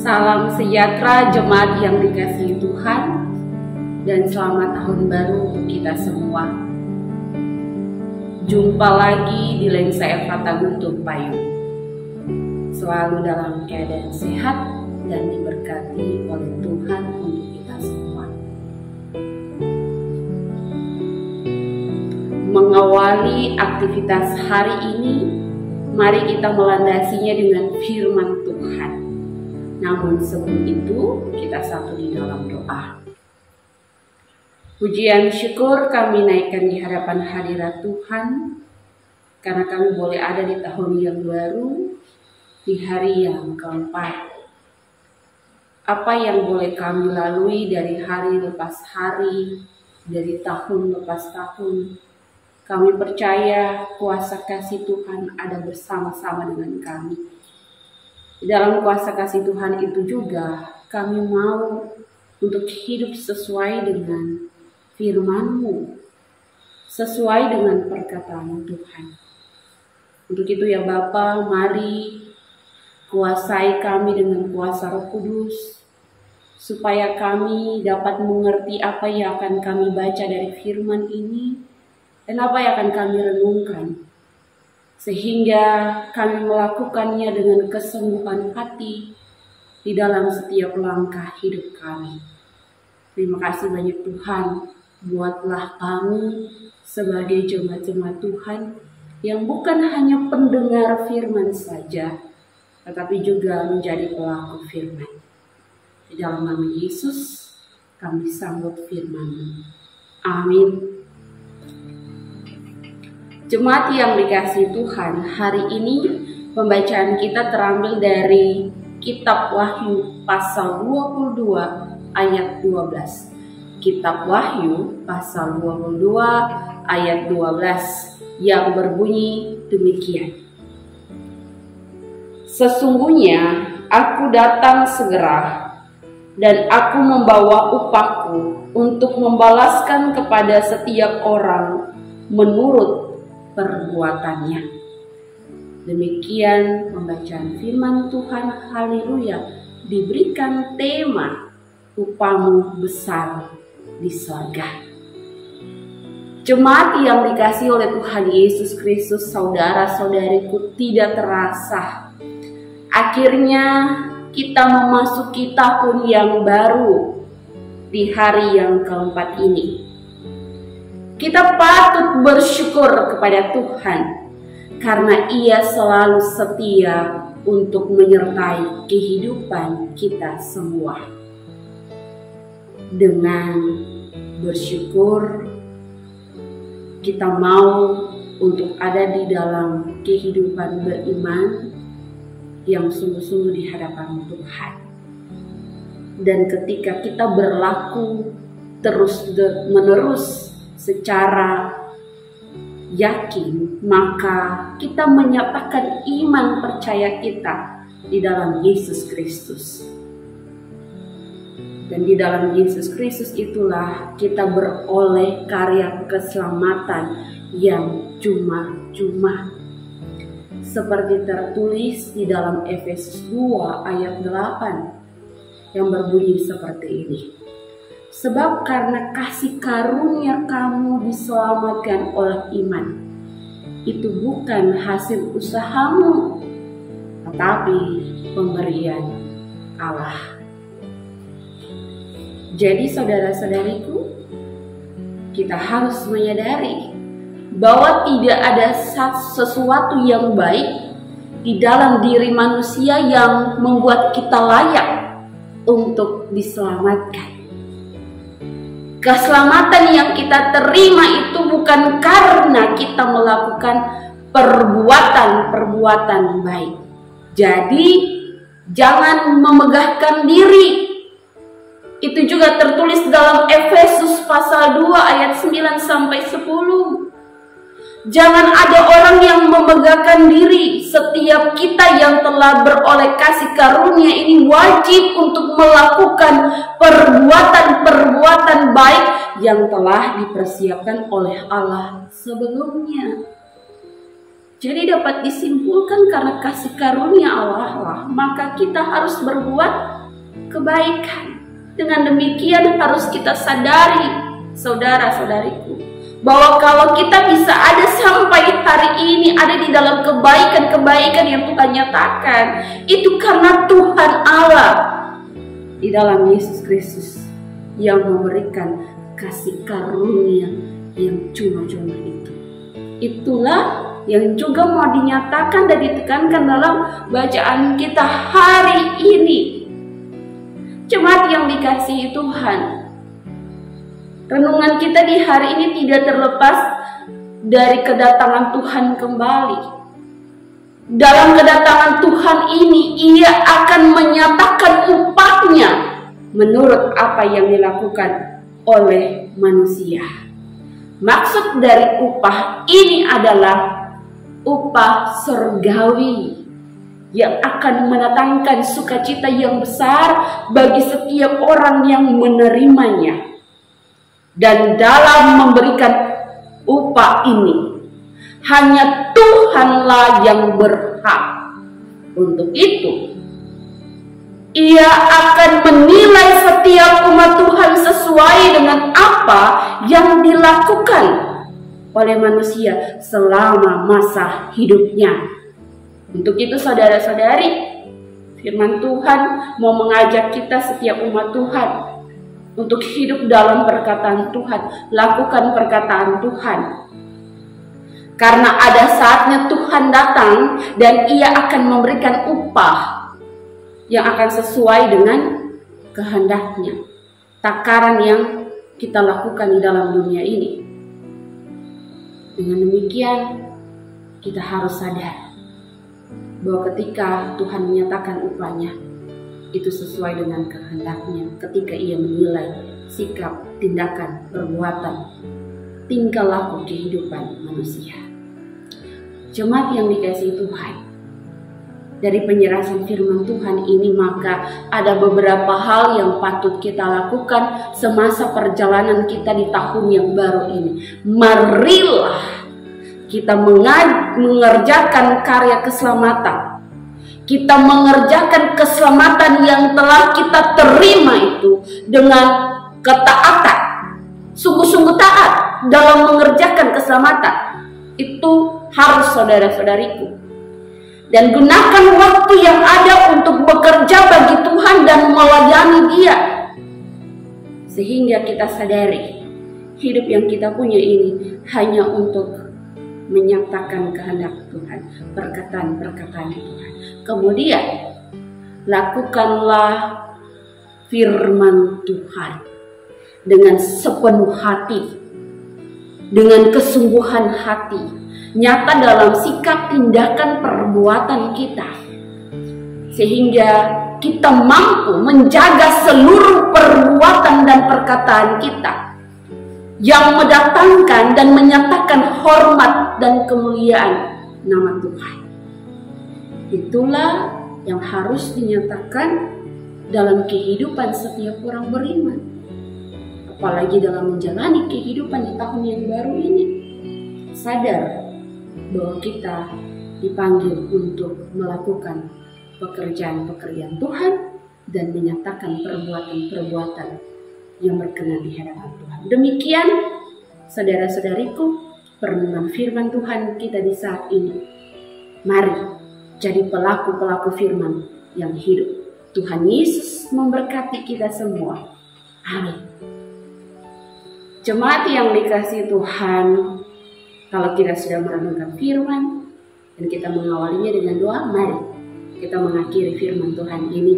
Salam sejahtera jemaat yang dikasihi Tuhan, dan selamat tahun baru untuk kita semua. Jumpa lagi di Lensa Efrata Guntur Payung. Selalu dalam keadaan sehat dan diberkati oleh Tuhan untuk kita semua. Mengawali aktivitas hari ini, mari kita melandasinya dengan firman Tuhan. Namun sebelum itu, kita satu di dalam doa. Pujian syukur kami naikkan di hadapan hadirat Tuhan, karena kami boleh ada di tahun yang baru, di hari yang keempat. Apa yang boleh kami lalui dari hari lepas hari, dari tahun lepas tahun, kami percaya kuasa kasih Tuhan ada bersama-sama dengan kami. Di dalam kuasa kasih Tuhan itu juga kami mau untuk hidup sesuai dengan firman-Mu, sesuai dengan perkataan Tuhan. Untuk itu ya Bapa, mari kuasai kami dengan kuasa Roh Kudus, supaya kami dapat mengerti apa yang akan kami baca dari firman ini, dan apa yang akan kami renungkan, sehingga kami melakukannya dengan kesungguhan hati di dalam setiap langkah hidup kami. Terima kasih banyak Tuhan, buatlah kami sebagai jemaat-jemaat Tuhan yang bukan hanya pendengar firman saja, tetapi juga menjadi pelaku firman. Di dalam nama Yesus kami sambut firman-Mu. Amin. Jemaat yang dikasihi Tuhan, hari ini pembacaan kita terambil dari Kitab Wahyu pasal 22 ayat 12. Kitab Wahyu pasal 22 ayat 12 yang berbunyi demikian. Sesungguhnya aku datang segera, dan aku membawa upahku untuk membalaskan kepada setiap orang menurut perbuatannya. Demikian pembacaan firman Tuhan. Haleluya. Diberikan tema upahmu besar di surga. Jemaat yang dikasihi oleh Tuhan Yesus Kristus, saudara-saudariku, tidak terasa akhirnya kita memasuki tahun yang baru di hari yang keempat ini. Kita patut bersyukur kepada Tuhan karena Ia selalu setia untuk menyertai kehidupan kita semua. Dengan bersyukur, kita mau untuk ada di dalam kehidupan beriman yang sungguh-sungguh di hadapan Tuhan. Dan ketika kita berlaku terus-menerus secara yakin, maka kita menyatakan iman percaya kita di dalam Yesus Kristus. Dan di dalam Yesus Kristus itulah kita beroleh karya keselamatan yang cuma-cuma. Seperti tertulis di dalam Efesus 2 ayat 8 yang berbunyi seperti ini. Sebab karena kasih karunia kamu diselamatkan oleh iman. Itu bukan hasil usahamu, tetapi pemberian Allah. Jadi saudara-saudariku, kita harus menyadari bahwa tidak ada sesuatu yang baik di dalam diri manusia yang membuat kita layak untuk diselamatkan. Keselamatan yang kita terima itu bukan karena kita melakukan perbuatan-perbuatan baik. Jadi jangan memegahkan diri. Itu juga tertulis dalam Efesus pasal 2 ayat 9 sampai 10. Jangan ada orang yang memegahkan diri. Setiap kita yang telah beroleh kasih karunia ini wajib untuk melakukan perbuatan-perbuatan baik yang telah dipersiapkan oleh Allah sebelumnya. Jadi dapat disimpulkan karena kasih karunia Allah lah, maka kita harus berbuat kebaikan. Dengan demikian harus kita sadari, saudara-saudariku, bahwa kalau kita bisa ada sampai hari ini ada di dalam kebaikan-kebaikan yang Tuhan nyatakan, itu karena Tuhan Allah di dalam Yesus Kristus yang memberikan kasih karunia yang cuma-cuma itu. Itulah yang juga mau dinyatakan dan ditekankan dalam bacaan kita hari ini. Jemaat yang dikasihi Tuhan, renungan kita di hari ini tidak terlepas dari kedatangan Tuhan kembali. Dalam kedatangan Tuhan ini, Ia akan menyatakan upahnya menurut apa yang dilakukan oleh manusia. Maksud dari upah ini adalah upah surgawi yang akan mendatangkan sukacita yang besar bagi setiap orang yang menerimanya. Dan dalam memberikan upah ini, hanya Tuhanlah yang berhak. Untuk itu, Ia akan menilai setiap umat Tuhan sesuai dengan apa yang dilakukan oleh manusia selama masa hidupnya. Untuk itu saudara-saudari, firman Tuhan mau mengajak kita setiap umat Tuhan untuk hidup dalam perkataan Tuhan, lakukan perkataan Tuhan. Karena ada saatnya Tuhan datang dan Ia akan memberikan upah yang akan sesuai dengan kehendaknya. Takaran yang kita lakukan di dalam dunia ini. Dengan demikian, kita harus sadar bahwa ketika Tuhan menyatakan upahnya, itu sesuai dengan kehendaknya ketika Ia menilai sikap, tindakan, perbuatan, tingkah laku kehidupan manusia. Jemaat yang dikasihi Tuhan, dari penjelasan firman Tuhan ini maka ada beberapa hal yang patut kita lakukan semasa perjalanan kita di tahun yang baru ini. Marilah kita mengerjakan karya keselamatan. Kita mengerjakan keselamatan yang telah kita terima itu dengan ketaatan. Sungguh-sungguh taat dalam mengerjakan keselamatan. Itu harus saudara-saudariku. Dan gunakan waktu yang ada untuk bekerja bagi Tuhan dan melayani Dia. Sehingga kita sadari hidup yang kita punya ini hanya untuk menyatakan kehendak Tuhan, perkataan-perkataan Tuhan. Kemudian lakukanlah firman Tuhan dengan sepenuh hati, dengan kesungguhan hati, nyata dalam sikap, tindakan, perbuatan kita, sehingga kita mampu menjaga seluruh perbuatan dan perkataan kita yang mendatangkan dan menyatakan hormat dan kemuliaan nama Tuhan. Itulah yang harus dinyatakan dalam kehidupan setiap orang beriman, apalagi dalam menjalani kehidupan di tahun yang baru ini. Sadar bahwa kita dipanggil untuk melakukan pekerjaan-pekerjaan Tuhan dan menyatakan perbuatan-perbuatan yang berkenan di hadapan Tuhan. Demikian saudara-saudariku, perenungan firman Tuhan kita di saat ini. Mari jadi pelaku-pelaku firman yang hidup. Tuhan Yesus memberkati kita semua. Amin. Jemaat yang dikasihi Tuhan, kalau kita sudah merenungkan firman dan kita mengawalinya dengan doa, mari kita mengakhiri firman Tuhan ini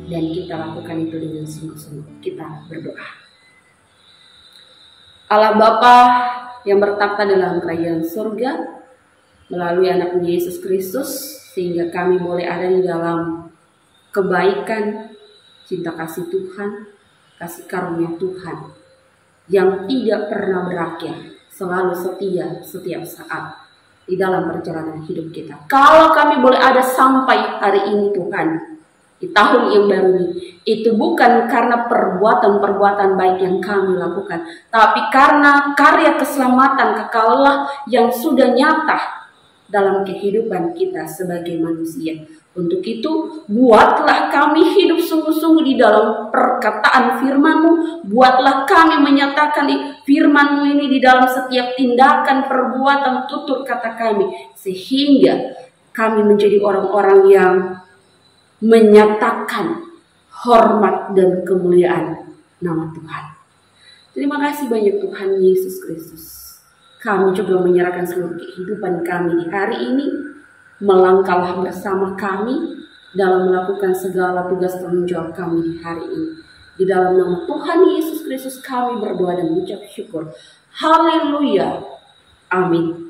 dan kita lakukan itu dengan sungguh-sungguh. Kita berdoa. Allah Bapa yang bertakhta dalam kerajaan surga, melalui anaknya Yesus Kristus, sehingga kami boleh ada di dalam kebaikan, cinta kasih Tuhan, kasih karunia Tuhan yang tidak pernah berakhir, selalu setia setiap saat di dalam perjalanan hidup kita. Kalau kami boleh ada sampai hari ini Tuhan, di tahun yang baru ini, itu bukan karena perbuatan-perbuatan baik yang kami lakukan, tapi karena karya keselamatan kekal yang sudah nyata dalam kehidupan kita sebagai manusia. Untuk itu, buatlah kami hidup sungguh-sungguh di dalam perkataan firman-Mu. Buatlah kami menyatakan firman-Mu ini di dalam setiap tindakan, perbuatan, tutur kata kami. Sehingga kami menjadi orang-orang yang menyatakan hormat dan kemuliaan nama Tuhan. Terima kasih banyak Tuhan Yesus Kristus. Kami juga menyerahkan seluruh kehidupan kami di hari ini. Melangkahlah bersama kami dalam melakukan segala tugas tanggung jawab kami di hari ini. Di dalam nama Tuhan Yesus Kristus kami berdoa dan mengucap syukur. Haleluya. Amin.